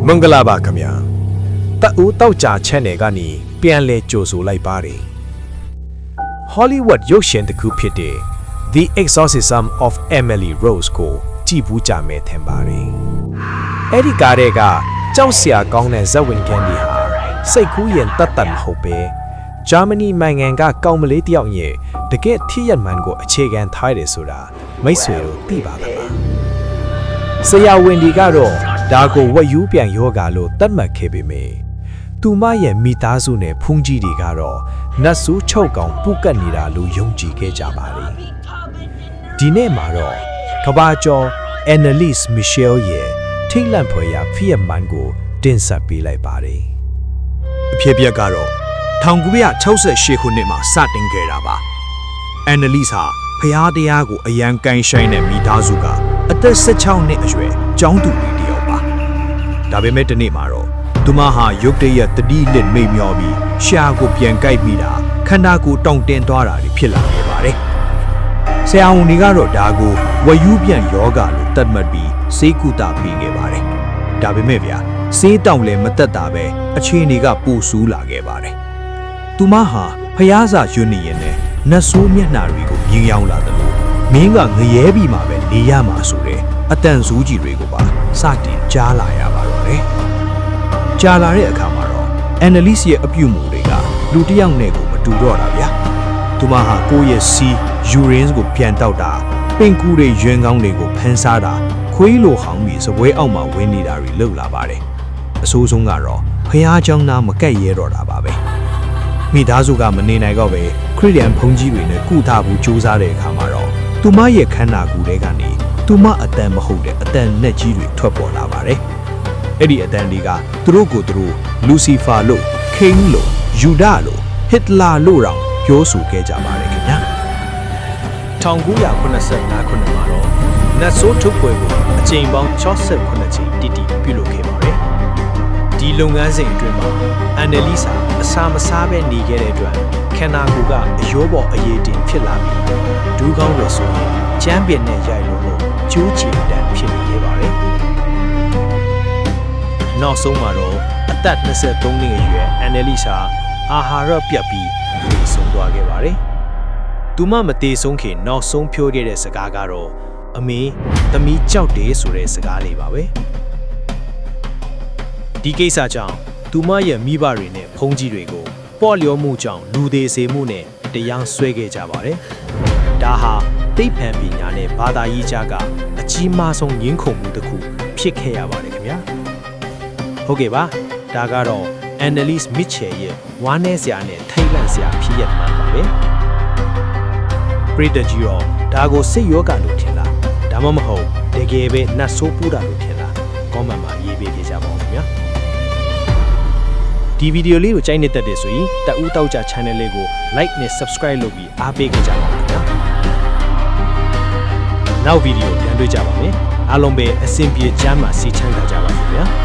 မင်္ဂလာပါခင်ဗျာတအူတောက်ကြချက်နယ်ကနေပြန်လဲကြိုဆိုလိုက်ပါတယ် Hollywood ရုပ်ရှင်တစ်ခုဖြစ်တဲ့ The Exorcism of Emily Rose ကိုကြည့်ဘူးကြမယ်ထင်ပါတယ်အဲ့ဒီကားတွေကကြောက်စရာကောင်းတဲ့ဇက်ဝင်ကန်ဒီဟာစိတ်ကူးရင်တတ်တတ်မဟုတ်ပဲဂျာမနီနိုင်ငံကကောင်မလေးတယောက်ရဲ့တကယ်ထိရမှန်ကိုအခြေခံထားရတယ်ဆိုတာမိတ်ဆွေတို့သိပါသလားဆရာဝန်ဒီကတော့ဒါကိုဝက်ယူးပြန်ယောဂါလို့သတ်မှတ်ခဲ့ပေမယ့်သူမရဲ့မိသားစုနဲ့ဖုန်ကြီးတွေကတော့နတ်ဆိုးချုပ်ကောင်ပုတ်ကတ်နေတာလို့ယုံကြည်ခဲ့ကြပါတယ်ဒီနေ့မှာတော့ကဘာကျော် Annalise Michel ရဲ့ထိတ်လန့်ဖွယ်ရာဖိယမန်ကိုတင်ဆက်ပေးလိုက်ပါတယ်အဖြစ်ပြက်ကတော့1968ခုနှစ်မှာစတင်ခဲ့တာပါ Annalise ဟာဖျားတရားကိုအရန်ကန်ဆိုင်တဲ့မိသားစုကအသက်16နှစ်အရွယ်ကျောင်းသူလေးတယောက်ပါဒါပေမဲ့ဒီနေ့မှာတော့သူမဟာရုတ်တရက်တတိလစ်မိတ်မျောပြီးရှာကိုပြန်ကြိုက်မိတာခန္ဓာကိုယ်တောင့်တင်းသွားတာဖြစ်လာခဲ့ပါတယ်ဆရာဝန်တွေကတော့ဒါကိုဝက်ယူးပြန်ယောဂါလို့သတ်မှတ်ပြီးဆေးကုသပေးခဲ့ပါတယ်ဒါပေမဲ့ဗျာဆေးတောင်လည်းမသက်တာပဲအခြေအနေကပိုဆူးလာခဲ့ပါတယ်သူမဟာဖျားစာရွနေရင်နဲ့နတ်ဆိုးမျက်နှာတွေကိုမြင်ရောက်လာတယ်လို့မင်းကငရဲပြီးမှပဲနေရမှာဆိုတဲ့အတန်ဇူးကြီးတွေကိုပါစတင်ကြားလာရပါတော့တယ်ကြားလာတဲ့အခါမှာတော့ Annalise ရဲ့အပြုအမူတွေကလူတစ်ယောက်နဲ့ကိုမတူတော့တာဗျာသူမဟာကိုယ့်ရဲ့စီယူရင်းကိုပြန်တောက်တာပင်ကူတွေရွင်ကောင်းတွေကိုဖန်ဆားတာခွေးလိုဟောင်းပြီးစပွဲအောက်မှာဝင်းနေတာတွေလှုပ်လာပါတယ်အဆိုးဆုံးကတော့ဖျားเจ้าနာမကက်ရဲတော့တာပါပဲမိသားစုကမနေနိုင်တော့ပဲခရစ်ယာန်ဘုန်းကြီးတွေနဲ့ကုသဖို့ကြိုးစားတဲ့အခါမှာတော့သူမရဲ့ခန္ဓာကိုယ်ထဲကနေသူမအတန်မဟုတ်တဲ့အတန်နဲ့ကြီးတွေထွက်ပေါ်လာပါတယ်အဲ့ဒီအတန်တွေကသူတို့ကိုယ်သူတို့လူစီဖာလို့ခိန်းလို့ယူဒလို့ဟစ်တလာလို့တောင်ပြောဆိုခဲ့ကြပါတယ်ခင်ဗျာ1985ခုနှစ်မှာတော့နတ်ဆိုးထုတ်ပွဲကိုအကြိမ်ပေါင်း68ချိန်တိတိပြုလုပ်ခဲ့ပါတယ်ဒီလုပ်ငန်းစဉ်အတွင်းမှာ Annalise အစာမစားပဲနေခဲ့တဲ့အတွက်ခန္ဓာကိုယ်ကအရိုးပေါ်အရေးတင်ဖြစ်လာပြီးဒူးကောင်းလို့ဆိုရင်ကျမ်းပင်နဲ့ရိုက်လို့ကျိုးချီတန်ဖြစ်နေခဲ့ပါတယ်နောက်ဆုံးမှာတော့အသက်23နှစ်အရွယ် Annalise အာဟာရပြတ်ပြီးသေဆုံးသွားခဲ့ပါတယ်သူမမသေဆုံးခင်နောက်ဆုံးပြောခဲ့တဲ့စကားကတော့အမေသမီးကြောက်တယ်ဆိုတဲ့စကားလေးပါပဲဒီကိစ္စကြောင့်သူမရဲ့မိဘတွေနဲ့ဖုန်းကြီးတွေကိုပေါ့လျော်မှုကြောင့်လူသေးစေမှုနဲ့တရားစွဲခဲ့ကြပါတယ်ဒါဟာသိပ္ပံပညာနဲ့ဘာသာရေးကြားကအကြီးမားဆုံးငင်းခုန်မှုတစ်ခုဖြစ်ခဲ့ရပါတယ်ခင်ဗျာဟုတ်ကဲ့ပါဒါကတော့ Annalise Michel ရဲ့ဝမ်းနည်းစရာနဲ့ထိတ်လန့်စရာဖြစ်ရမှန်ပါပဲပရိသတ်ကြီးရောဒါကိုစိတ်ယောဂလို့ထင်လားဒါမှမဟုတ်တကယ်ပဲနတ်ဆိုးပူတာလို့ထင်လားကောမန့်မှာရေးပေးကြပါဦးခင်ဗျာဒီဗီဒီယိုလေးကိုကြိုက်နေတတ်တယ်ဆိုရင်တအူးတောက်ကြ channel လေးကို like နဲ့ subscribe လုပ်ပြီးအားပေးကြပါဦးခင်ဗျာနောက်ဗီဒီယိုပြန်တွေ့ကြပါမယ်အားလုံးပဲအဆင်ပြေချမ်းသာစီချမ်းသာကြပါစေခင်ဗျာ